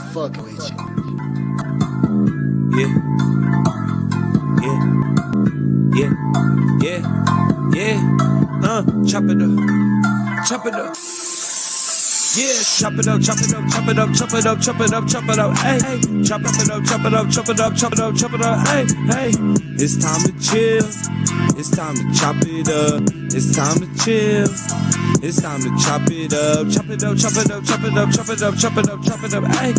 fucking with you. Yeah, yeah, yeah, yeah, yeah. Chop it up, chop it up. Yeah, chop it up, chop it up, chop it up, chop it up, chop it up, chop it up, hey, hey. Chop it up, chop it up, chop it up, chop it up, chop it up, hey, hey. It's time to chill. It's time to chop it up. It's time to chill. It's time to chop it up. Chop it up, chop it up, chop it up, chop it up, chop it up, chop it up, hey.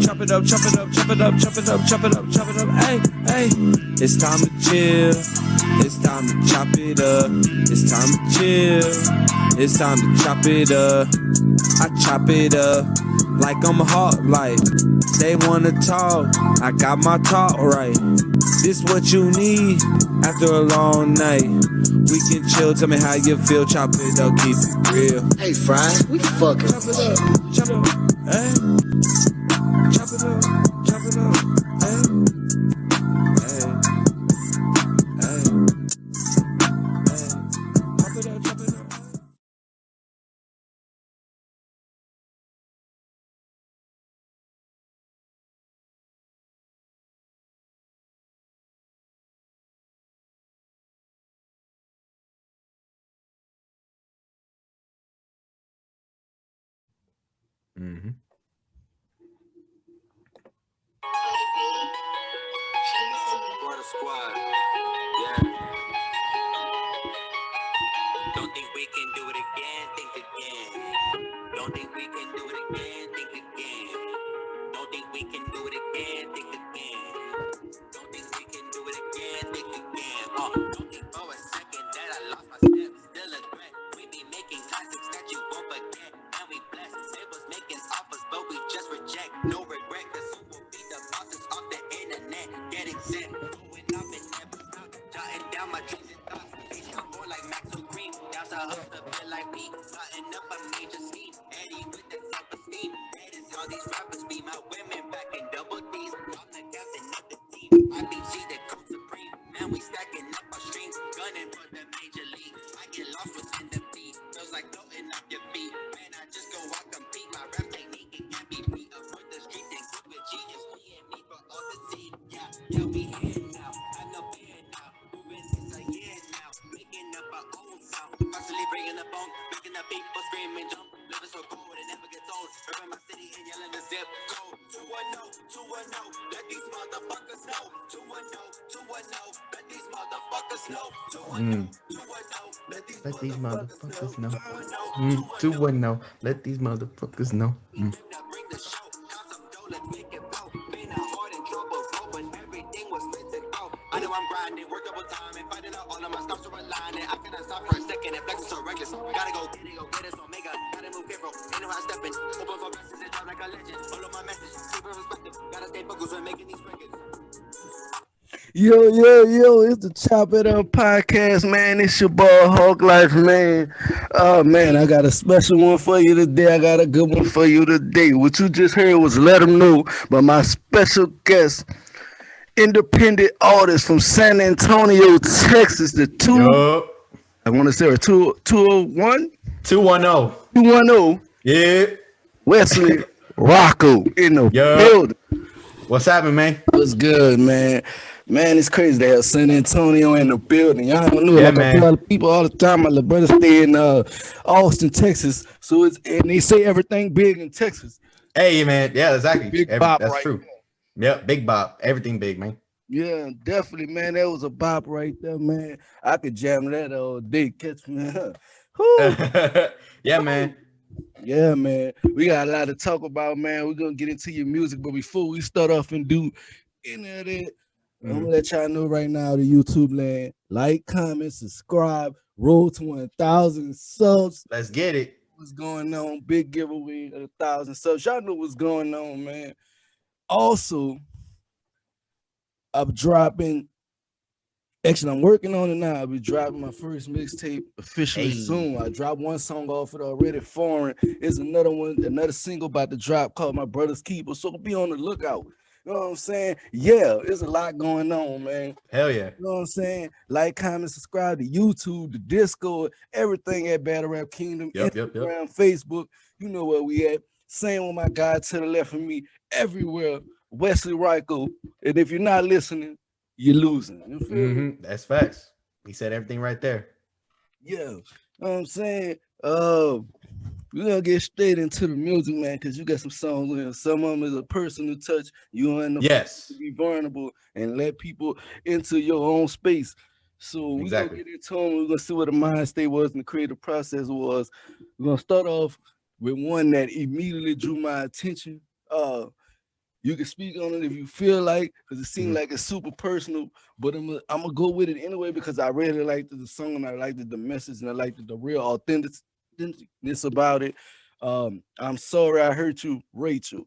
Chop it up, chop it up, chop it up, chop it up, chop it up, chop it up, hey, hey. It's time to chill. It's time to chop it up. It's time to chill. It's time to chop it up. I chop it up like I'm a Hawklyfe. They wanna talk, I got my talk right. This what you need after a long night. We can chill, tell me how you feel. Chop it up, keep it real. Hey, Fry, we fucking. Chop it up, chop it up, hey. Chop it up, chop it up, hey. Hey, hey, hey. Chop it up, chop it up. Mm-hmm. Water squad, yeah. Don't think we can do it again, think again. Don't think we can do it again, think again. Don't think we can do it again, think again. Don't think we can do it again, think again. Don't think for a second that I lost my step, still a threat. We be making classics that you won't forget, and we blessed. They was making offers, but we just reject. No regret, cause who will be the bosses off the internet? Getting set, going up and never stop, jotting down my dreams and thoughts. I'm more like Max or Green, down to hustle to feel like me, button up a major scheme. Eddie with the self-esteem, that is all these rappers be. My women back in double D's, I'm the captain of the team. IBG the code supreme, man we stacking up our streams, gunning for the major league. I get lost within the beat, feels like floating off your feet. Man I just go out compete, my rap technique it can't be beat. Avoid the streets and keep it G, just me and me for all the seed. Yeah, yeah we here now, I know beer now, moving since a year now, making up our own sound. Constantly bringing the bone, making the people scream and jump. Living so cold, it never gets old. Urban my city and yelling the zip code. 210, 210, let these motherfuckers know. 210, 210, let these motherfuckers know. 210, 210, let these Let these motherfuckers motherfuckers know. know. 210. Let these motherfuckers know. Bring the show, count some dough, let's make it blow. Been a hard and trouble, but everything was meant to go. I know I'm grinding, work double time and fighting out all of my stops to align it. I cannot stop for a second and flexing so reckless. Gotta go get it, so mega. Gotta move careful, ain't no how stepping. Open for blessings and drop like a legend. All of my message, keep it perspective. Gotta stay focused when making these records. Yo, it's the Chop It Up podcast, man. It's your boy Hawklyfe, man. Oh man, I got a special one for you today. I got a good one for you today. What you just heard was Let 'Em Know by my special guest, independent artist from San Antonio, Texas. The two, Yup. I want to say, or 201, 210. 210, Yeah. Wesley Rocco in the Yup. building. What's happening, man? What's good, man? Man, it's crazy to have San Antonio in the building. Y'all don't know, Yeah, like man. I tell people all the time. My little brother stay in Austin, Texas, so it's and they say everything big in Texas. Hey, man. Yeah, exactly. Big bop That's right true. Yep. Big bop. Everything big, man. Yeah, definitely, man. That was a bop right there, man. I could jam that all day. Catch me. Whew. Yeah, man. Yeah, man. We got a lot to talk about, man. We're gonna get into your music, but before we start off and do any of that, I'm gonna let y'all know right now, the YouTube land. Like, comment, subscribe, roll to 1,000 subs. Let's get it. What's going on? Big giveaway of 1,000 subs. Y'all know what's going on, man. Also, I'm dropping. Actually, I'm working on it now. I'll be dropping my first mixtape officially Hey. soon. I dropped one song off it already. Foreign is another one, another single about to drop called My Brother's Keeper. So be on the lookout. You know what I'm saying? Yeah, there's a lot going on, man. Hell yeah. You know what I'm saying? Like, comment, subscribe to YouTube, the Discord, everything at Battle Rap Kingdom, Yep. Instagram, Facebook. You know where we at. Same with my guy to the left of me, everywhere, Wesley Rocco. And if you're not listening, you're losing. You feel me? That's facts. He said everything right there. Yeah. You know what I'm saying? We're gonna get straight into the music, man, because you got some songs in here. Some of them is a personal touch. You want to Yes, be vulnerable and let people into your own space. So we're gonna exactly. get into them. We're gonna see what the mind state was and the creative process was. We're gonna start off with one that immediately drew my attention. You can speak on it if you feel like, because it seems like it's super personal. But I'm gonna go with it anyway because I really liked the song and I liked the message and I liked the real authenticness about it. I'm sorry I hurt you, Rachel.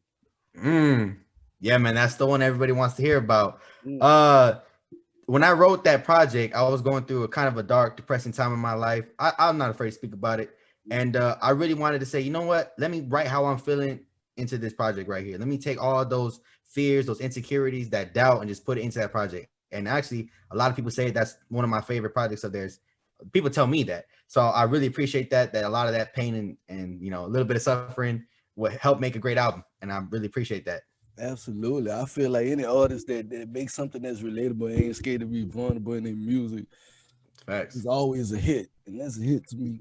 Yeah, man, that's the one everybody wants to hear about. Mm. When I wrote that project, I was going through a kind of a dark, depressing time in my life. I'm not afraid to speak about it. And I really wanted to say, you know what? Let me write how I'm feeling into this project right here. Let me take all those fears, those insecurities, that doubt, and just put it into that project. And actually, a lot of people say that's one of my favorite projects of theirs. People tell me that. So I really appreciate that a lot of that pain and you know, a little bit of suffering would help make a great album. And I really appreciate that. Absolutely. I feel like any artist that makes something that's relatable and ain't scared to be vulnerable in their music Facts. is always a hit. And that's a hit to me.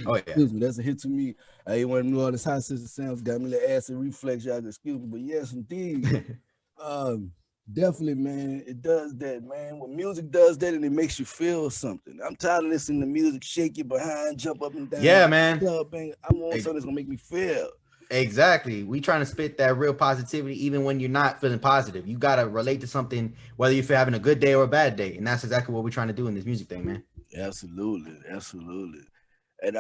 Oh yeah. Excuse me, that's a hit to me. I ain't one of new artists, hot sister sounds got me like acid reflex, y'all excuse me. But yes, indeed. Definitely, man. It does that, man. When music does that and it makes you feel something. I'm tired of listening to music, shake your behind, jump up and down. Yeah, man. Club, man. I want something that's gonna make me feel. Exactly. We trying to spit that real positivity, even when you're not feeling positive. You gotta relate to something, whether you're having a good day or a bad day, and that's exactly what we're trying to do in this music thing, man. Absolutely, absolutely. And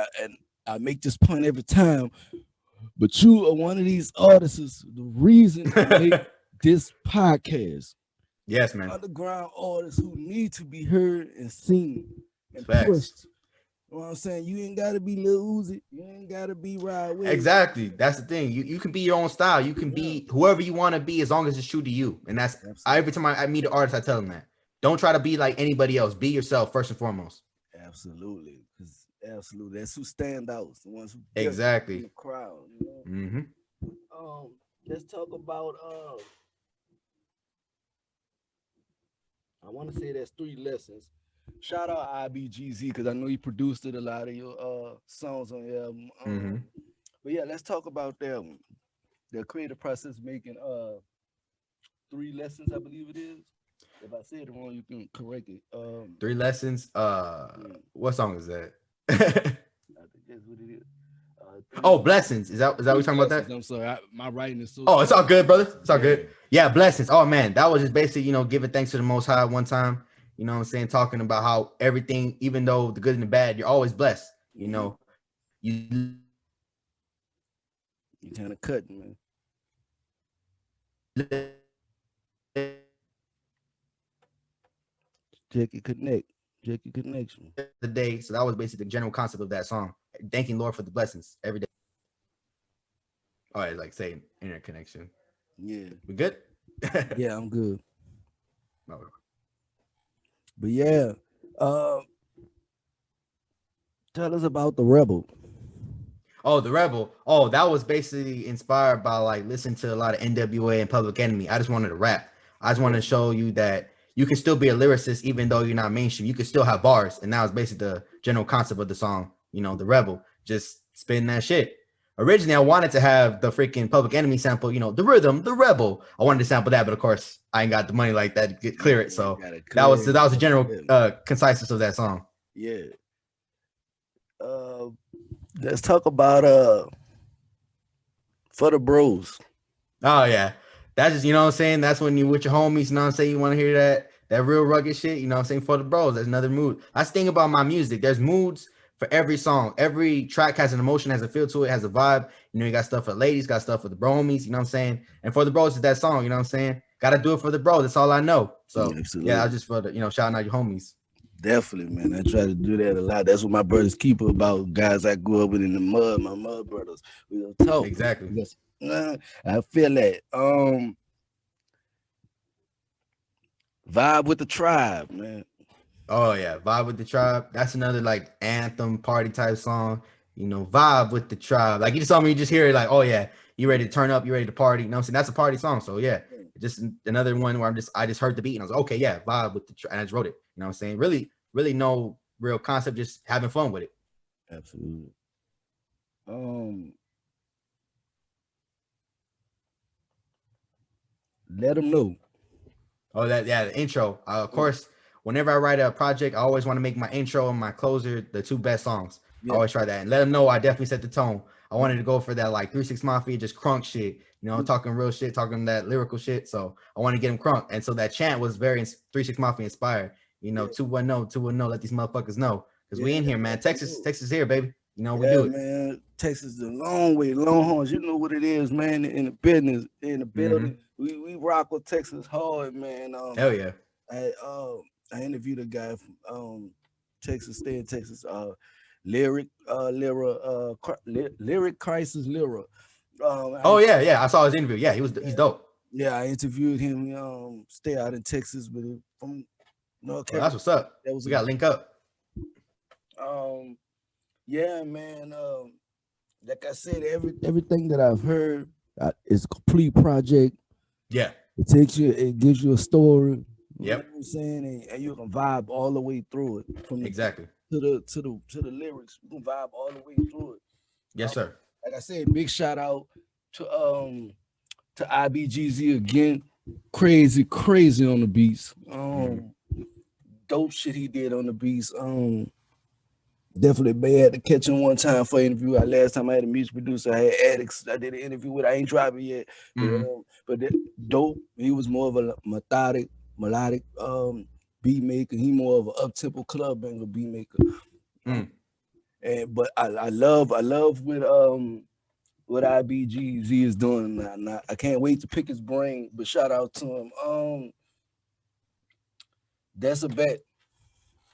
I make this point every time, but you are one of these artists. The reason I make this podcast. Yes, man. Underground artists who need to be heard and seen and Facts. pushed. You know what I'm saying? You ain't gotta be Lil Uzi. You ain't gotta be Rod Wave. Exactly. That's the thing. You can be your own style. You can be whoever you want to be as long as it's true to you. And that's every time I meet an artist, I tell them that. Don't try to be like anybody else. Be yourself first and foremost. Absolutely. Absolutely. That's who stand out. The ones who exactly in the crowd. You know? Let's talk about I want to say that's 3 lessons. Shout out IBGZ because I know he produced it, a lot of your songs on your album. But yeah, let's talk about that one. The creative process making 3 lessons, I believe it is. If I said it wrong, you can correct it. 3 lessons. What song is that? I think that's what it is. Oh, blessings. Is that what you're talking about that? I'm sorry. My writing is so. Oh, it's all good, brother. It's all good. Yeah, blessings. Oh man, that was just basically, you know, giving thanks to the Most High one time. You know what I'm saying? Talking about how everything, even though the good and the bad, you're always blessed. You know, you kind of cutting, man. Check your connection. The day. So that was basically the general concept of that song. Thanking Lord for the blessings every day. All right, like saying internet connection. Yeah. We good? Yeah, I'm good. No. But yeah, tell us about the Rebel. Oh, the Rebel. Oh, that was basically inspired by like listening to a lot of NWA and Public Enemy. I just wanted to rap. I just wanted to show you that you can still be a lyricist even though you're not mainstream. You can still have bars, and that was basically the general concept of the song. You know, the Rebel, just spitting that shit. Originally, I wanted to have the freaking Public Enemy sample, you know, the rhythm, the Rebel. I wanted to sample that, but of course, I ain't got the money like that to clear it. So that was the general conciseness of that song. Yeah. Let's talk about For the Bros. Oh yeah, that's just, you know what I'm saying. That's when you with your homies. You know what I'm saying. You want to hear that real rugged shit. You know what I'm saying. For the bros, there's another mood. That's the thing about my music. There's moods for every song. Every track has an emotion, has a feel to it, has a vibe. You know, you got stuff for ladies, got stuff for the bro homies, you know what I'm saying? And For the Bros is that song, you know what I'm saying? Gotta do it for the bro. That's all I know. So yeah, I just for the, you know, shouting out your homies. Definitely, man. I try to do that a lot. That's what my brothers keep about, guys I grew up with in the mud, my mud brothers. We don't talk. Exactly. Because, I feel that. Vibe with the Tribe, man. Oh yeah, Vibe with the Tribe. That's another like anthem party type song. You know, Vibe with the Tribe. Like you just told me, you just hear it like, oh yeah, you ready to turn up, you ready to party. You know what I'm saying? That's a party song. So yeah, just another one where I just heard the beat and I was like, okay, yeah, vibe with and I just wrote it. You know what I'm saying? Really no real concept, just having fun with it. Absolutely. Let them know. Oh, the intro. Of course, whenever I write a project, I always want to make my intro and my closer the two best songs. I always try that and let them know I definitely set the tone. I wanted to go for that like 3 6 Mafia, just crunk shit, you know, talking real shit, talking that lyrical shit. So I want to get them crunk. And so that chant was very 3 6 Mafia inspired. You know, 210, 210, let these motherfuckers know. Because we in here, man. Texas here, baby. You know, we do it. Man. Texas is a long way, Longhorns. You know what it is, man. In the business, in the building. We rock with Texas hard, man. Hell yeah. I interviewed a guy from Texas, stay in Texas, Lyric Crisis Lyra. Yeah. I saw his interview. Yeah, he's dope. Yeah, I interviewed him. Stay out in Texas, but from North Carolina. That's what's up. We gotta link up. Yeah, man. Like I said, everything that I've heard is a complete project. Yeah. It gives you a story. Yep. You know what I'm saying? And you can vibe all the way through it. From exactly to the lyrics. You can vibe all the way through it. Yes, sir. Like I said, big shout out to IBGZ again. Crazy on the beats. Dope shit he did on the beats. Definitely had to catch him one time for an interview. Last time I had a music producer, I had Addicts. I did an interview with. I ain't dropped it yet, but dope. He was more of a melodic beat maker. He more of an up tempo club banger beat maker. But I love what IBGZ is doing now. I can't wait to pick his brain. But shout out to him. That's a bet.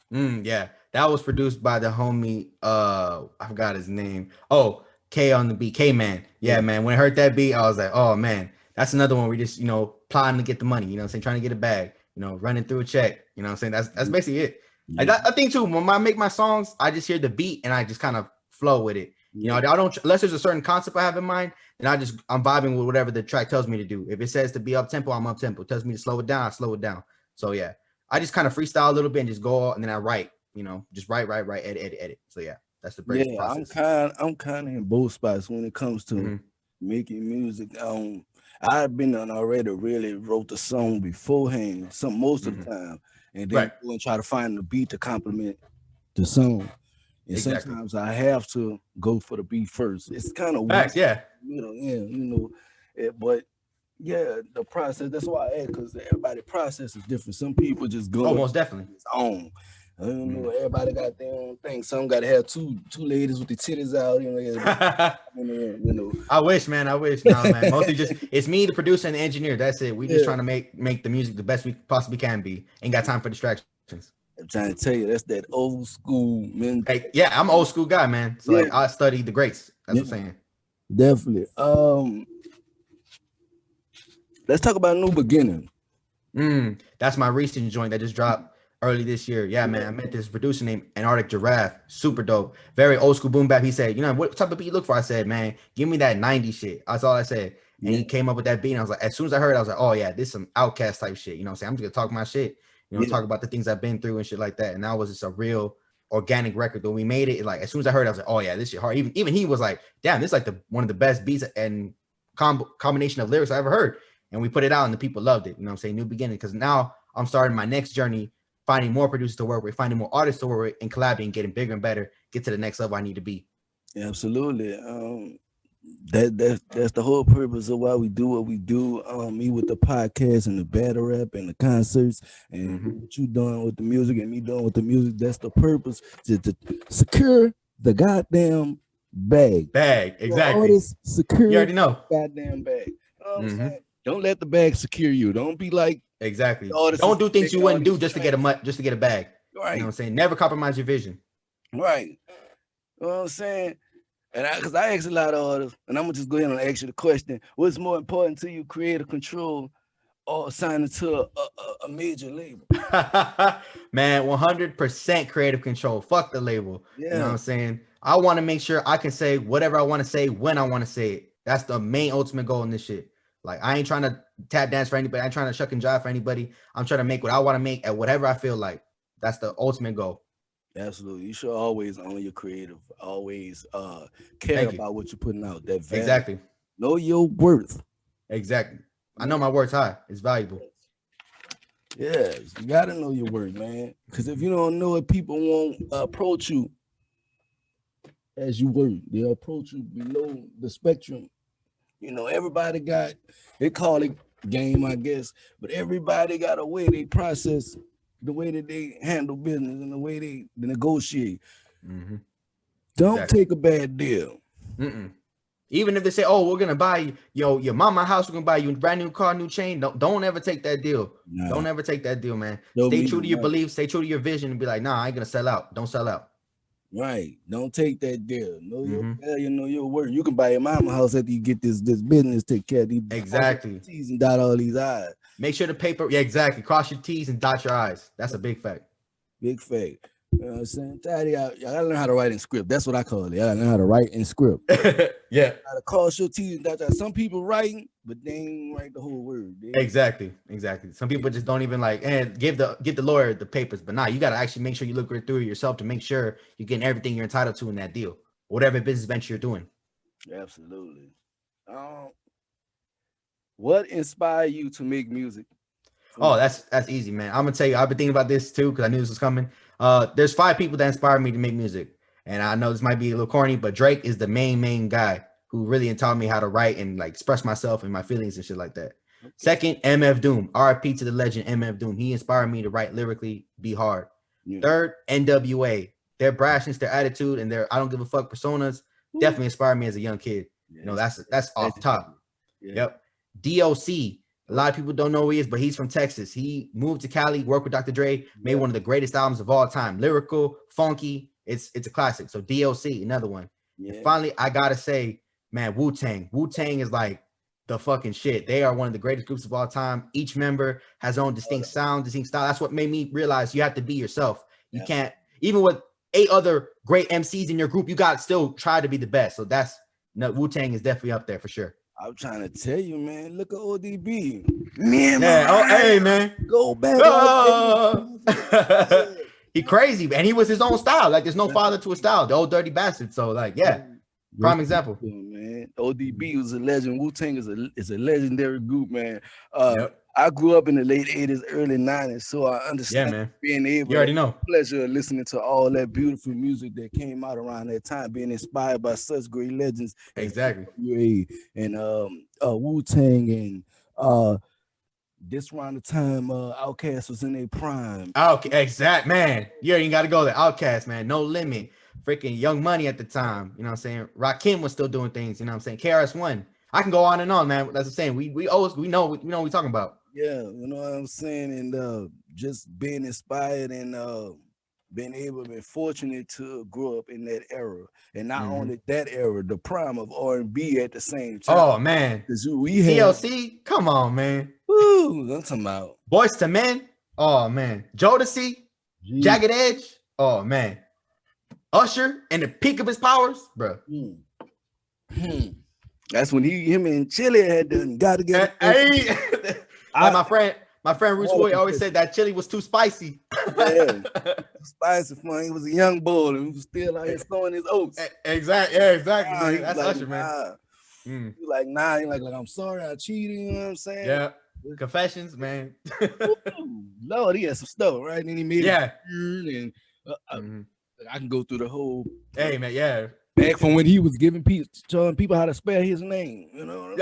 Yeah. That was produced by the homie, I forgot his name. Oh, K on the beat, K-Man. Yeah, man. When I heard that beat, I was like, oh, man, that's another one we just, plotting to get the money, you know what I'm saying? Trying to get a bag, running through a check, you know what I'm saying? That's basically it. I think, too, when I make my songs, I just hear the beat and I just kind of flow with it. You know, I don't, unless there's a certain concept I have in mind, then I'm vibing with whatever the track tells me to do. If it says to be up-tempo, I'm up-tempo. It tells me to slow it down, I slow it down. So, yeah, I just kind of freestyle a little bit and just go and then I write. Just write, edit. So yeah, that's the break process. I'm kind of in both spots when it comes to making music. I've been on already really wrote the song beforehand, most of the time, and then go and try to find the beat to complement the song. And sometimes I have to go for the beat first. It's kind of weird, but yeah, the process. That's why I ask, because everybody's process is different. Some people just go most definitely its own. I don't know. Everybody got their own thing. Some got to have two ladies with the titties out. I wish, man. No, man. Mostly just it's me, the producer, and the engineer. That's it. We just trying to make the music the best we possibly can be. Ain't got time for distractions. I'm trying to tell you, that's that old school man. Hey, yeah, I'm an old school guy, man. So like, I study the greats. That's what I'm saying. Definitely. Let's talk about New Beginning. That's my recent joint that just dropped early this year. Yeah, man. I met this producer named Antarctic Giraffe. Super dope. Very old school boom bap. He said, what type of beat you look for? I said, man, give me that 90s shit. That's all I said. And he came up with that beat. And I was like, as soon as I heard it, I was like, oh yeah, this is some Outcast type shit. You know what I'm saying? I'm just gonna talk my shit. Talk about the things I've been through and shit like that. And that was just a real organic record. When we made it, like as soon as I heard it, I was like, oh yeah, this shit hard. Even he was like, damn, this is like one of the best beats and combination of lyrics I ever heard. And we put it out and the people loved it. You know what I'm saying? New beginning. Because now I'm starting my next journey, finding more producers to work with, finding more artists to work with, and collaborating, getting bigger and better, get to the next level I need to be. Absolutely. That's the whole purpose of why we do what we do. Me with the podcast and the battle rap and the concerts and what you doing with the music and me doing with the music. That's the purpose, to secure the goddamn bag. Exactly. Artists secure. You already know. Goddamn bag. Don't let the bag secure you. Don't be like exactly. Don't do things you wouldn't do just to get a bag. Right. You know what I'm saying? Never compromise your vision. Right. You know what I'm saying? And because I ask a lot of artists, and I'm gonna just go ahead and ask you the question: what's more important to you, creative control or signing to a major label? Man, 100% creative control. Fuck the label. Yeah. You know what I'm saying? I want to make sure I can say whatever I want to say when I want to say it. That's the main ultimate goal in this shit. Like, I ain't trying to tap dance for anybody. I ain't trying to shuck and jive for anybody. I'm trying to make what I want to make at whatever I feel like. That's the ultimate goal. Absolutely. You should always own your creative. Always care Thank you. about what you're putting out. That value. Exactly. Know your worth. Exactly. I know my worth's high. It's valuable. Yes, you gotta know your worth, man. Because if you don't know it, people won't approach you as you were. They'll approach you below the spectrum. You know, everybody got, they call it game, I guess, but everybody got a way they process, the way that they handle business and the way they negotiate. Mm-hmm. Don't Exactly. take a bad deal. Mm-mm. Even if they say, "Oh, we're gonna buy you, your mama house, we're gonna buy you a brand new car, new chain," don't ever take that deal. Nah. Don't ever take that deal, man. Don't Stay mean true to your nothing. beliefs, stay true to your vision, and be like, "Nah, I ain't gonna sell out. Don't sell out." Right. Don't take that deal. Know your value, know your worth. You can buy your mama house after you get this business, take care of these Exactly. T's and dot all these I's. Make sure the paper, yeah, exactly. Cross your T's and dot your I's. That's a big fact. Big fact. You know what I'm saying? I gotta learn how to write in script. That's what I call it. I gotta learn how to write in script. Yeah. How to cross your T's and dot your I's. Some people writing, but they ain't write the whole word. Exactly. Some people just don't even like and give the lawyer the papers, but nah, you gotta actually make sure you look through it yourself to make sure you're getting everything you're entitled to in that deal, whatever business venture you're doing. Absolutely. What inspired you to make music? Oh, that's easy, man. I'm gonna tell you, I've been thinking about this too because I knew this was coming. There's 5 people that inspired me to make music, and I know this might be a little corny, but Drake is the main guy who really taught me how to write and like express myself and my feelings and shit like that. Okay. Second, MF Doom, RIP to the legend MF Doom. He inspired me to write lyrically, be hard. Yeah. Third, NWA, their brashness, their attitude, and their I don't give a fuck personas definitely inspired me as a young kid. Yeah, you know, that's off top. Yeah. Yep. DOC. A lot of people don't know who he is, but he's from Texas. He moved to Cali, worked with Dr. Dre, made one of the greatest albums of all time. Lyrical, funky. It's a classic. So DOC, another one. Yeah. And finally, I gotta say, man, Wu-Tang. Wu-Tang is like the fucking shit. They are one of the greatest groups of all time. Each member has their own distinct sound, distinct style. That's what made me realize you have to be yourself. You can't, even with 8 other great MCs in your group, you got to still try to be the best. So Wu-Tang is definitely up there for sure. I'm trying to tell you, man. Look at ODB. Man, hey, man. Go back. He crazy, man. He was his own style. Like, there's no father to a style. The old dirty bastard. So, like, yeah. Prime example. Man. ODB was a legend. Wu-Tang is a legendary group, man. I grew up in the late 80s, early 90s, so I understand being able you already know. Pleasure of listening to all that beautiful music that came out around that time, being inspired by such great legends. Exactly. And Wu-Tang and this around the time Outkast was in their prime. Okay, exact, man. You ain't got to go there. Outkast, man. No Limit. Freaking Young Money at the time. You know what I'm saying? Rakim was still doing things. You know what I'm saying? KRS-One. I can go on and on, man. That's what I'm saying. We always know what we're talking about. Yeah, you know what I'm saying, and just being inspired and being able to be fortunate to grow up in that era, and not only that era, the prime of R&B at the same time. Oh man, we had TLC, come on, man. Woo, I'm talking about Boys to Men. Oh man, Jodeci, Jagged Edge. Oh man, Usher and the peak of his powers, bro. That's when him and Chili had done got to get. Like my friend Roots Boy always said that chili was too spicy. Yeah, spicy fun. He was a young boy and he was still out here sowing his oats. Exactly. Yeah, exactly. Man. That's like, Usher, man. He like, nah, he like I'm sorry, I cheated. You know what I'm saying? Yeah. Confessions, man. Lord, he had some stuff, right? And then he made it. And I can go through the whole. Hey, man, yeah. Back from when he was showing people how to spell his name, you know.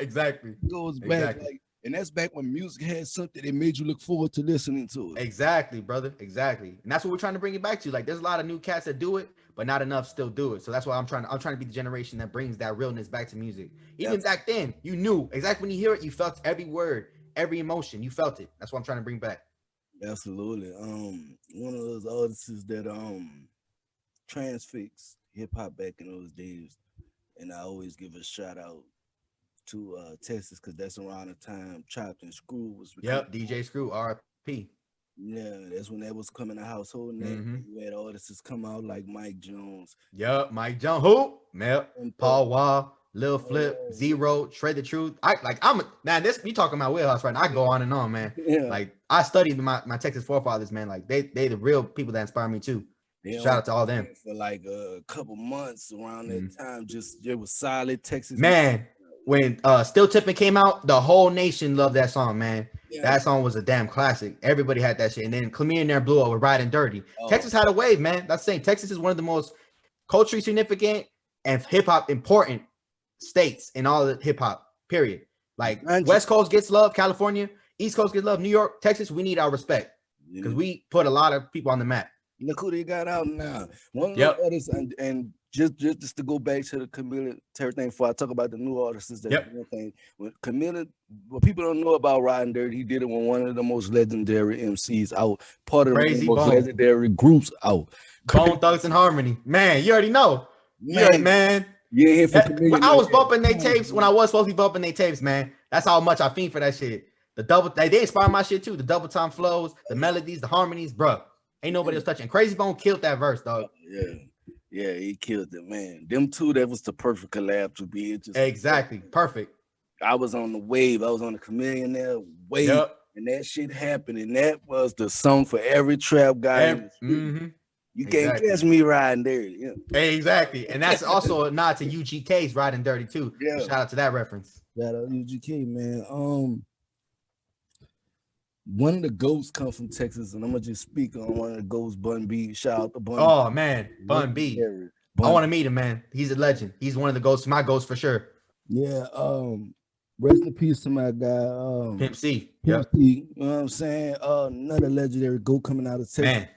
Exactly. It goes back, like, and that's back when music had something that made you look forward to listening to it. Exactly, brother. Exactly, and that's what we're trying to bring it back to. Like, there's a lot of new cats that do it, but not enough still do it. So that's why I'm trying to be the generation that brings that realness back to music. Even back then, you knew exactly when you hear it, you felt every word, every emotion. You felt it. That's what I'm trying to bring back. Absolutely. One of those artists that transfixed hip hop back in those days, and I always give a shout out to Texas because that's around the time Chopped and Screw was. DJ Screw, RP. Yeah, that's when that was coming a household name. You had artists come out like Mike Jones. Mike Jones. Who? Paul Wall. Lil Flip, Zero, Shred the Truth. Man, this you talking about wheelhouse right now. I go on and on, man. Yeah. Like I studied my Texas forefathers, man. Like they the real people that inspire me too. Shout out to all them. For like a couple months around that time, it was solid Texas. Man, when Still Tipping came out, the whole nation loved that song, man. Yeah. That song was a damn classic. Everybody had that shit. And then Clemire and there blew up with Riding Dirty. Texas had a wave, man. That's saying Texas is one of the most culturally significant and hip-hop important states in all the hip-hop, period. Like West Coast gets love, California, East Coast gets love, New York, Texas, we need our respect. Because we put a lot of people on the map. Look who they got out now. One of the artists, and just to go back to the Camila everything before I talk about the new artists, is that one thing. When Camila, what people don't know about Riding Dirty, he did it when one of the most legendary MCs out, part of the most legendary groups out. Bone Thugs and Harmony. Man, you already know. Man. Yeah, I was bumping their tapes when I was supposed to be bumping their tapes, man. That's how much I fiend for that shit. They inspire my shit too. The double time flows, the melodies, the harmonies, bro. Ain't nobody else touching. Crazy Bone killed that verse, dog. Yeah, he killed it, man. Them two, that was the perfect collab to be. Exactly, perfect. I was on the wave. I was on the Chameleon there wave, and that shit happened, and that was the song for every trap guy. You can't catch me riding dirty. Exactly, and that's also a nod to UGK's Riding Dirty too. Yeah, shout out to that reference. Shout out UGK, man. One of the GOATs come from Texas, and I'm gonna just speak on one of the GOATs, Bun B. Shout out to Bun. Oh man, Bun B. I want to meet him, man. He's a legend. He's one of the GOATs, my GOATs for sure. Yeah. Rest in peace to my guy, Pimp C. Pimp C. You know what I'm saying? Another legendary GOAT coming out of Texas. Man.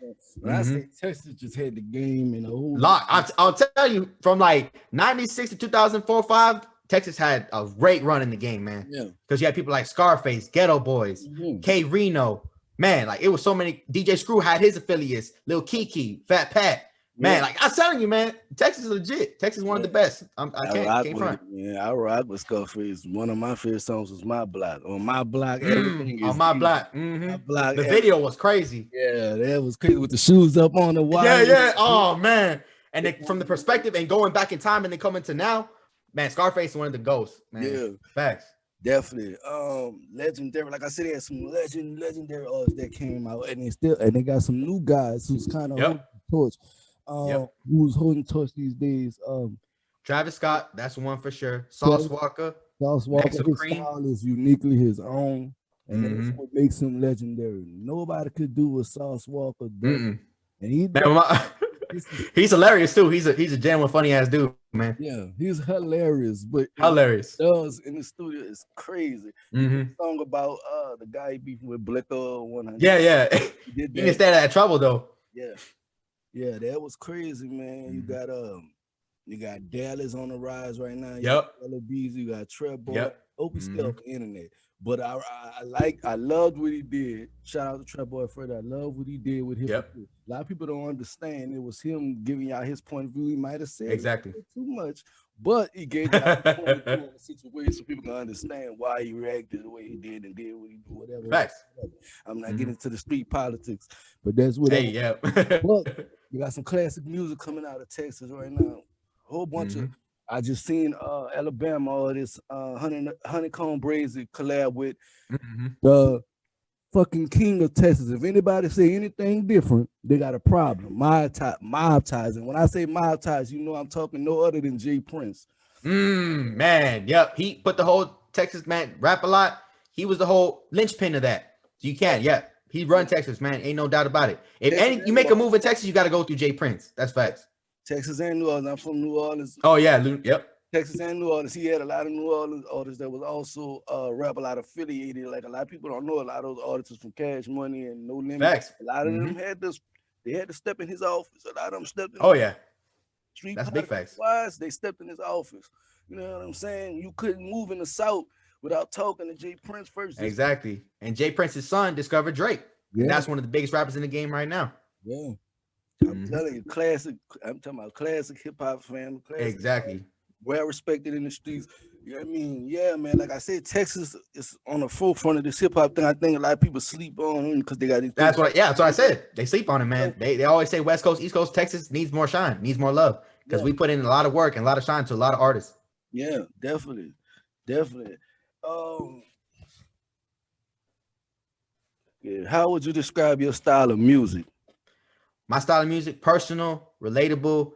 When I say Texas just had the game and the whole lot. I'll tell you, from like 96 to 2004, 5. Texas had a great run in the game, man. Yeah. Because you had people like Scarface, Ghetto Boys, K Reno. Man, like it was so many. DJ Screw had his affiliates, Lil Kiki, Fat Pat. Man, like I'm telling you, man, Texas is legit. Texas is one of the best. I can't front. I rock with Scarface. One of my favorite songs was My Block. On My Block, everything is on My Block. My Block. The video was crazy. Yeah, that was crazy with the shoes up on the wall. Yeah. Oh man. And then from the perspective and going back in time and then coming to now. Man, Scarface is one of the ghosts, man. Yeah. Facts. Definitely. Legendary. Like I said, they had some legendary artists that came out, and they got some new guys who's kind of holding the torch. Who's holding the torch these days. Travis Scott, that's one for sure. Sauce Walker. His style is uniquely his own, and that's what makes him legendary. Nobody could do what Sauce Walker did. And he's hilarious too. He's a genuine funny ass dude, man. Yeah, he's hilarious, but hilarious. Does in the studio is crazy. Song about the guy beefing with Blicker 100. Yeah. He didn't stay out of trouble though. Yeah, that was crazy, man. You got Dallas on the rise right now. You got LBs, you got Trevor. Hope he's still on the internet. But I loved what he did. Shout out to Trap Boy Fred. I love what he did with him. A lot of people don't understand. It was him giving y'all his point of view. He might have said exactly too much, but he gave y'all his point of view in a situation so people can understand why he reacted the way he did and did what he did, whatever. Facts. I'm not getting into the street politics, but that's what. But you got some classic music coming out of Texas right now. A whole bunch of. I just seen Alabama, all this Honeycomb Brazy collab with the fucking king of Texas. If anybody say anything different, they got a problem. Mob ties. And when I say mob ties, you know I'm talking no other than Jay Prince. Man, he put the whole Texas man rap a lot. He was the whole linchpin of that. So you can, he run Texas, man. Ain't no doubt about it. If you make a move in Texas, you got to go through Jay Prince. That's facts. Texas and New Orleans. I'm from New Orleans. Oh yeah, Texas and New Orleans. He had a lot of New Orleans artists that was also rap a lot affiliated. Like a lot of people don't know a lot of those artists from Cash Money and No Limit. Facts. A lot of them had to step in his office. A lot of them stepped in. Oh yeah. Street that's big facts. Wise, they stepped in his office. You know what I'm saying? You couldn't move in the South without talking to Jay Prince first. Exactly. And Jay Prince's son discovered Drake. Yeah. And that's one of the biggest rappers in the game right now. Yeah. I'm telling you, classic. I'm talking about classic hip hop fan. Exactly. Well respected in the streets. You know what I mean? Yeah, man. Like I said, Texas is on the forefront of this hip hop thing. I think a lot of people sleep on because they got these. That's what I said. They sleep on it, man. They always say West Coast, East Coast, Texas needs more shine, needs more love because we put in a lot of work and a lot of shine to a lot of artists. Yeah, definitely, definitely. Um, yeah. How would you describe your style of music? My style of music, personal, relatable,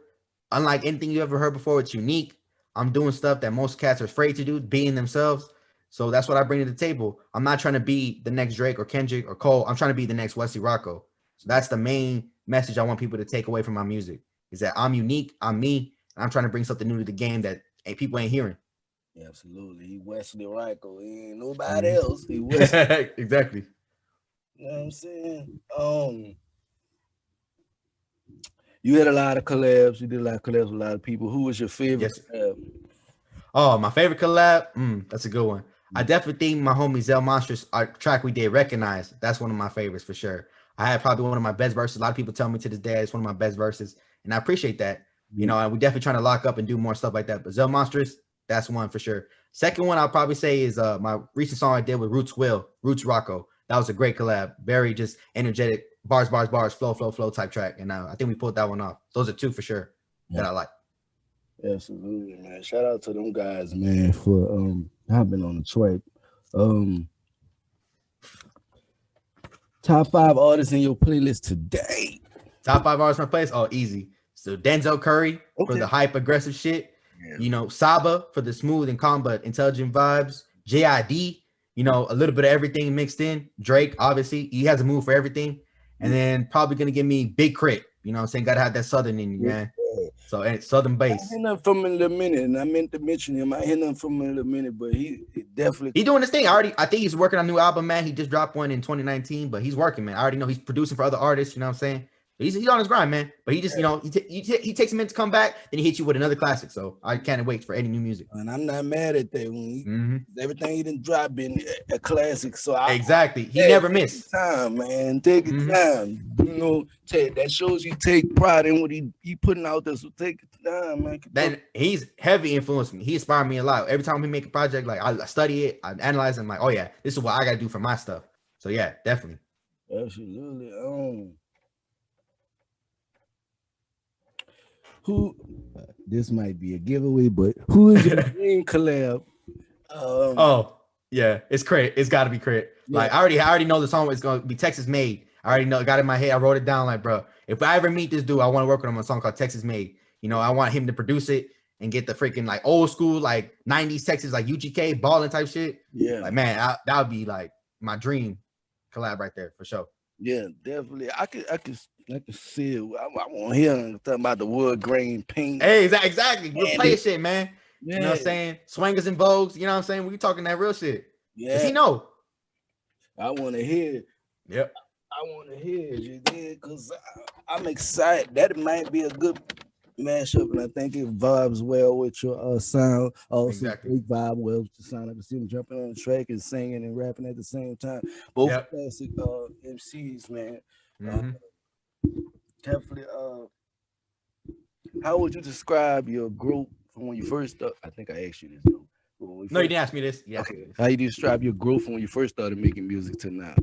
unlike anything you ever heard before. It's unique. I'm doing stuff that most cats are afraid to do, being themselves. So that's what I bring to the table. I'm not trying to be the next Drake or Kendrick or Cole. I'm trying to be the next Wesley Rocco. So that's the main message I want people to take away from my music is that I'm unique, I'm me, and I'm trying to bring something new to the game that people ain't hearing. Absolutely. He Wesley Rocco. He ain't nobody Mhm. else. He Wesley. Exactly. You know what I'm saying? You had a lot of collabs. You did a lot of collabs with a lot of people. Who was your favorite Yes. collab? Oh, my favorite collab. That's a good one. I definitely think my homie Zell Monstrous, our track we did Recognize. That's one of my favorites for sure. I had probably one of my best verses. A lot of people tell me to this day it's one of my best verses, and I appreciate that. You know, and we definitely trying to lock up and do more stuff like that. But Zell Monstrous, that's one for sure. Second one I'll probably say is my recent song I did with Roots Rocco. That was a great collab. Very just energetic, bars, bars, bars, flow, flow, flow type track. And I think we pulled that one off. Those are two for sure that I like. Absolutely, man. Shout out to them guys, man, for hopping on the track. Um, top 5 artists in your playlist today. Top 5 artists in my place. Oh, easy. So Denzel Curry for Okay. the hype aggressive shit. Yeah. You know, Saba for the smooth and calm but intelligent vibes. JID, you know, a little bit of everything mixed in. Drake, obviously, he has a move for everything. And then probably gonna give me Big Crit. You know what I'm saying? Gotta have that southern in you, man. So and Southern I bass. hear nothing from him in a minute, and I meant to mention him. I hear nothing from him in a minute, but he definitely. He doing this thing. I think he's working on a new album, man. He just dropped one in 2019, but he's working, man. I already know he's producing for other artists. You know what I'm saying? But he's on his grind, man. But he just, you know, he takes a minute to come back, then he hits you with another classic. So I can't wait for any new music. And I'm not mad at that. Everything he done drop been a classic. So Exactly. He never missed. Time, man. Take your time. You know, that shows you take pride in what he putting out there. So take your time, man. Then he's heavy influenced me. He inspired me a lot. Every time we make a project, like I study it, I analyze it. I'm like, oh yeah, this is what I gotta do for my stuff. So yeah, definitely. Absolutely. Who? This might be a giveaway, but who is your dream collab? Oh yeah, it's Crit. It's got to be Crit. Yeah. Like I already know the song is gonna be Texas Made. I already know. Got it in my head. I wrote it down. Like, bro, if I ever meet this dude, I want to work with him on a song called Texas Made. You know, I want him to produce it and get the freaking like old school like 90s Texas like UGK balling type shit. Yeah, like man, that would be like my dream collab right there for sure. Yeah, definitely. I could see it. I want to hear talking about the wood grain paint. Hey, exactly. We're playing shit, man. Yeah. You know what I'm saying? Swingers and Vogues. You know what I'm saying? We talking that real shit. Yeah. Does he know? I want to hear. Yep. I want to hear it because I'm excited. That might be a good mashup, and I think it vibes well with your sound. Also, exactly. Vibe well with the sound. I can see them jumping on the track and singing and rapping at the same time. Both classic MCs, man. Definitely. How would you describe your group from when you first started? I think I asked you this. No, you didn't ask me this. Yeah. Okay. How you describe your growth from when you first started making music to now?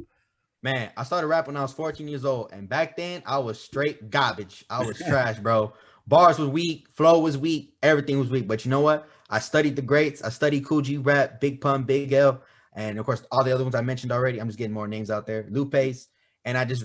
Man, I started rapping when I was 14 years old, and back then I was straight garbage. I was trash, bro. Bars was weak, flow was weak, everything was weak. But you know what? I studied the greats. I studied Cool G Rap, Big Pun, Big L, and of course all the other ones I mentioned already. I'm just getting more names out there. Lupe's, and I just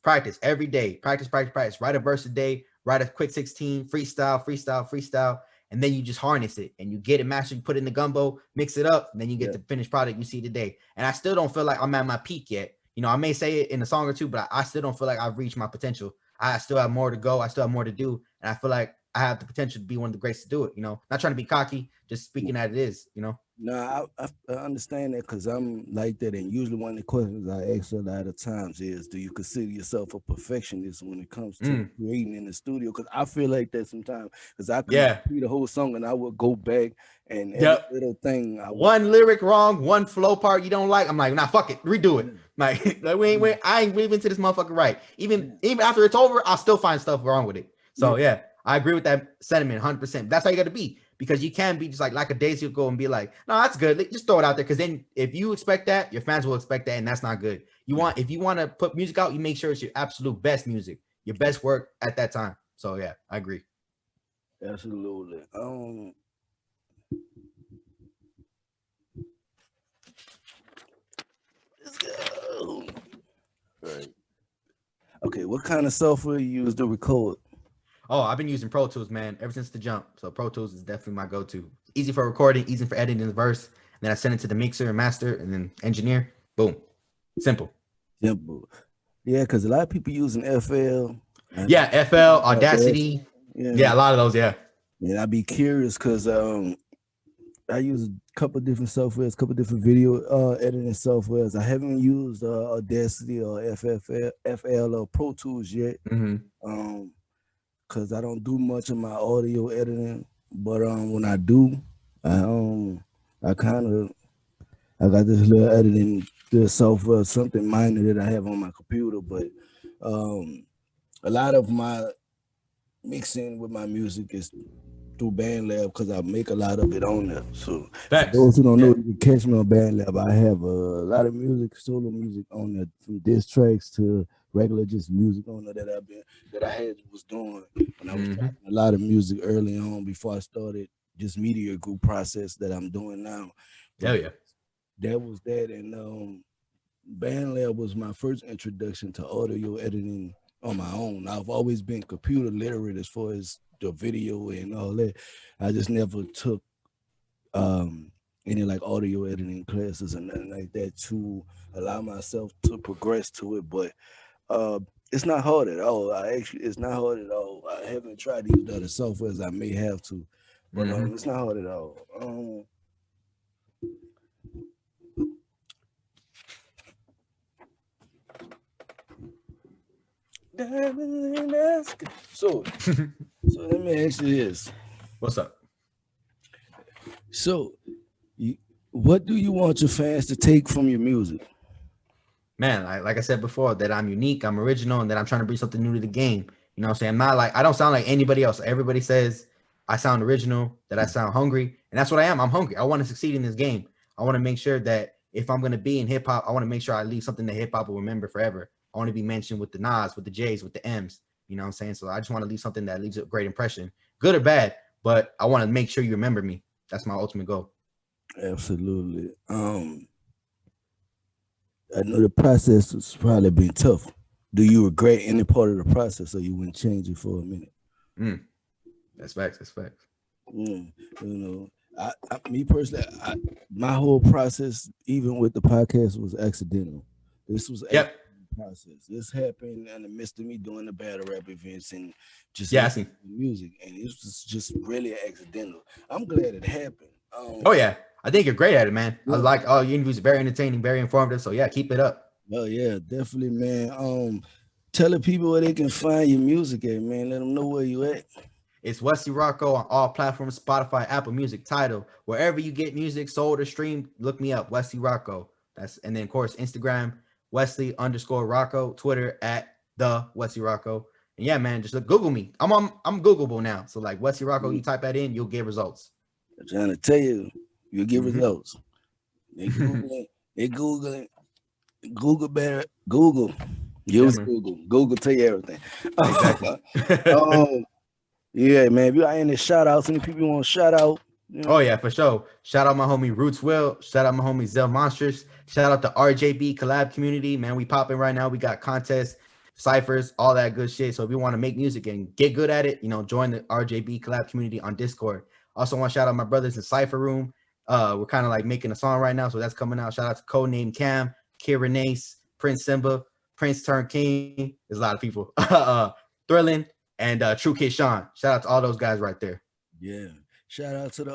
practice every day. Practice. Write a verse a day. Write a quick 16. Freestyle. And then you just harness it and you get it mastered. You put it in the gumbo, mix it up, and then you get the finished product you see today. And I still don't feel like I'm at my peak yet. You know, I may say it in a song or two, but I still don't feel like I've reached my potential. I still have more to go. I still have more to do. And I feel like I have the potential to be one of the greats to do it, you know, not trying to be cocky, just speaking that it is, you know. No, I understand that because I'm like that. And usually one of the questions I ask a lot of times is, do you consider yourself a perfectionist when it comes to creating in the studio? Because I feel like that sometimes because I could read the whole song and I would go back and every little thing. One lyric wrong, one flow part you don't like. I'm like, nah, fuck it. Redo it. Like I ain't weaving to this motherfucker right. Even after it's over, I'll still find stuff wrong with it. So yeah, I agree with that sentiment 100%. That's how you got to be. Because you can be just like a daisy go and be like, no, that's good. Just throw it out there. Because then if you expect that, your fans will expect that, and that's not good. If you want to put music out, you make sure it's your absolute best music, your best work at that time. So yeah, I agree. Absolutely. What kind of software you use to record? Oh, I've been using Pro Tools, man, ever since the jump. So Pro Tools is definitely my go-to. Easy for recording, easy for editing the verse. And then I send it to the mixer and master and then engineer. Boom. Simple. Simple. Yeah, because a lot of people using FL. Yeah, FL, Audacity. Yeah, a lot of those, yeah. And I'd be curious because I use a couple different softwares, couple different video editing softwares. I haven't used Audacity or FL or Pro Tools yet. Because I don't do much of my audio editing. But when I do, I got this little editing software, something minor that I have on my computer. But a lot of my mixing with my music is through BandLab because I make a lot of it on there. So for those who don't know, you can catch me on BandLab. I have a lot of music, solo music on there, from diss tracks to regular just music on there that I was doing when I was tracking a lot of music early on before I started just media group process that I'm doing now. Hell yeah. That was that, and BandLab was my first introduction to audio editing on my own. I've always been computer literate as far as the video and all that. I just never took any like audio editing classes and nothing like that to allow myself to progress to it. But it's not hard at all. It's not hard at all. I haven't tried to use other softwares. I may have to, but it's not hard at all. So let me ask you this. What's up? So, what do you want your fans to take from your music? Man, like I said before, that I'm unique, I'm original, and that I'm trying to bring something new to the game. You know what I'm saying? I'm not like, I don't sound like anybody else. Everybody says I sound original, that I sound hungry, and that's what I am. I'm hungry. I want to succeed in this game. I want to make sure that if I'm going to be in hip hop, I want to make sure I leave something that hip hop will remember forever. I want to be mentioned with the Nas, with the J's, with the M's. You know what I'm saying? So I just want to leave something that leaves a great impression, good or bad, but I want to make sure you remember me. That's my ultimate goal. Absolutely. I know the process has probably been tough. Do you regret any part of the process, or you wouldn't change it for a minute? That's facts. That's facts. You know, me personally, my whole process, even with the podcast, was accidental. This was process. This happened in the midst of me doing the battle rap events and just music, and it was just really accidental. I'm glad it happened. Oh yeah, I think you're great at it, man. I like all your interviews, very entertaining, very informative. So yeah, keep it up. Oh yeah, definitely, man. Tell the people where they can find your music at, man. Let them know where you at. It's Wesley Rocco on all platforms, Spotify, Apple Music, Tidal, wherever you get music sold or streamed. Look me up, Wesley Rocco. And then of course Instagram, Wesley_Rocco, Twitter at the Wesley Rocco. And yeah, man, just Google me. I'm Googleable now. So like Wesley Rocco, you type that in, you'll get results. I'm trying to tell you, you'll get results. They Googling. Google better. Google. Use Google. Google tell you everything. Exactly. Yeah, man. If you got any shout outs, any people you want to shout out? You know? Oh yeah, for sure. Shout out my homie Roots Will. Shout out my homie Zell Monsters. Shout out the RJB collab community. Man, we popping right now. We got contests, ciphers, all that good shit. So if you want to make music and get good at it, join the RJB collab community on Discord. Also want to shout out my brothers in Cypher Room. We're kind of like making a song right now, so that's coming out. Shout out to Codename Cam, Kira Nace, Prince Simba, Prince Turn King. There's a lot of people. Thrillin' and True Kid Sean. Shout out to all those guys right there. Yeah. Shout out to the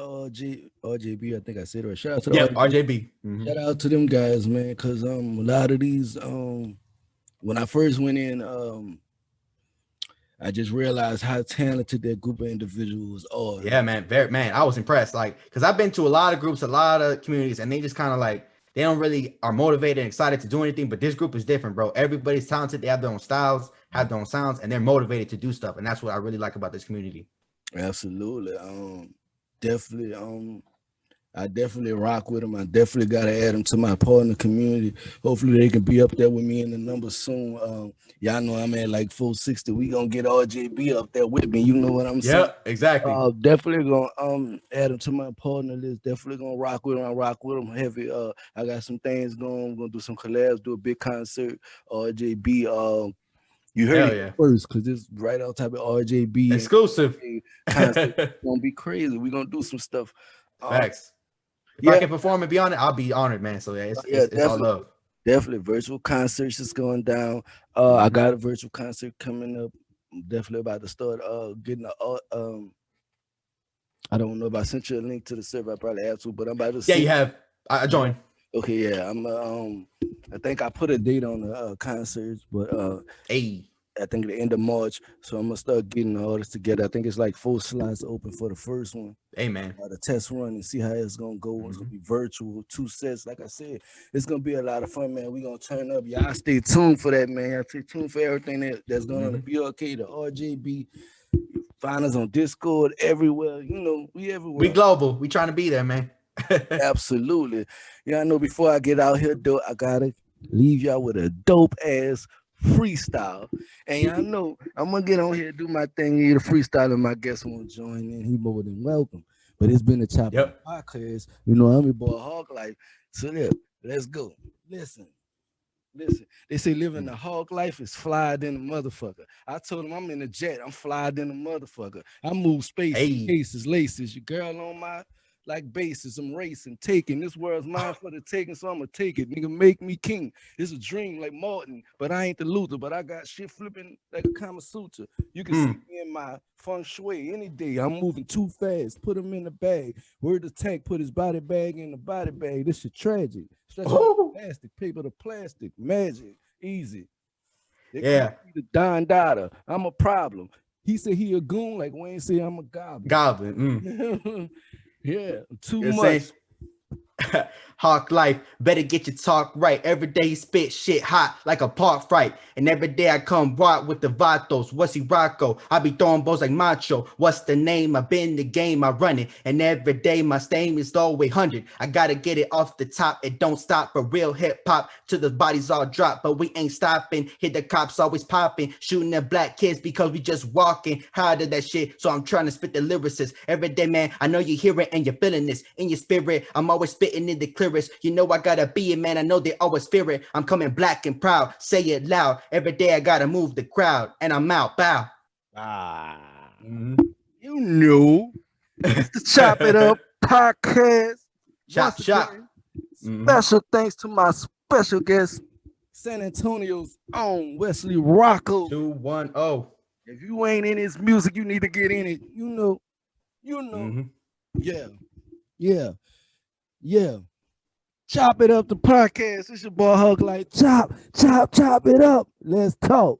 RJB. I think I said it right. Shout out to the RJB. Shout out to them guys, man, because a lot of these when I first went in, I just realized how talented that group of individuals are. Yeah, man. I was impressed. Like, because I've been to a lot of groups, a lot of communities, and they just kind of like, they don't really are motivated and excited to do anything. But this group is different, bro. Everybody's talented. They have their own styles, have their own sounds, and they're motivated to do stuff. And that's what I really like about this community. Absolutely. I definitely rock with them. I definitely got to add them to my partner community. Hopefully they can be up there with me in the numbers soon. Y'all know I'm at like 460. We gonna get RJB up there with me. You know what I'm saying? Yeah, exactly. Definitely gonna add them to my partner list. Definitely gonna rock with them. I rock with them heavy. I got some things going. I'm gonna do some collabs, do a big concert. RJB You heard Hell it yeah. first because it's right on top of RJB Exclusive. and concert. It's gonna be crazy. We're gonna do some stuff. Facts. If I Yeah, can perform and be on it, I'll be honored, man. So yeah, yeah, it's all definitely. love. Definitely virtual concerts is going down. I got a virtual concert coming up. I'm definitely about to start getting a I don't know if I sent you a link to the server. I probably have to, but I'm about to Yeah, send. you have. I joined. Okay, yeah, I'm I think I put a date on the concerts, but Hey. I think the end of March. So I'm gonna start getting the artists together. I think it's like 4 slots open for the first one. Hey, man. The test run and see how it's gonna go. It's gonna be virtual, 2 sets. Like I said, it's gonna be a lot of fun, man. We're gonna turn up. Y'all stay tuned for that, man. Y'all stay tuned for everything that's going on the BRK, the RJB. Find us on Discord everywhere. You know, we everywhere. We global. We trying to be there, man. Absolutely. Yeah, I know before I get out here, though, I gotta leave y'all with a dope ass freestyle. And y'all know I'm gonna get on here and do my thing here, the freestyle, and my guest won't join in. He more than welcome. But it's been a Chopper podcast. You know, I'm your boy Hawklyfe. So yeah, let's go. Listen. They say living the hog life is fly than a motherfucker. I told him I'm in a jet. I'm fly than a motherfucker. I move space, cases, laces. Your girl on my like bases. I'm racing, taking. This world's mine for the taking, so I'ma take it. Nigga, make me king. It's a dream like Martin, but I ain't the Luther. But I got shit flipping like a Kama Sutra. You can see me in my feng shui any day. I'm moving too fast. Put him in the bag. Word the tank, put his body bag in the body bag. This shit tragic. Plastic, paper to plastic, magic, easy. They call me the Don Dada. I'm a problem. He said he a goon, like Wayne said I'm a goblin. Goblin. Yeah, too much. Hawklyfe, better get your talk right. Every day he spit shit hot like a park fight. And every day I come rock with the Vatos. Wesley Rocco, I be throwing balls like Macho. What's the name? I been in the game, I run it. And every day my stain is always 100. I gotta get it off the top. It don't stop for real hip hop till the bodies all drop. But we ain't stopping. Hit the cops always popping. Shooting at black kids because we just walking. Hard of that shit. So I'm trying to spit the lyricist. Every day, man, I know you hear it and you're feeling this in your spirit. I'm always spitting in the clearest. You know I gotta be it, man. I know they always fear it. I'm coming black and proud. Say it loud. Every day I gotta move the crowd. And I'm out. Bow. You know. It's the Chop It Up podcast. Chop. Special thanks to my special guest, San Antonio's own Wesley Rocco. 210. If you ain't in his music, you need to get in it. You know. Yeah. Chop It Up the podcast. It's your boy Hawklyfe. Chop it up. Let's talk.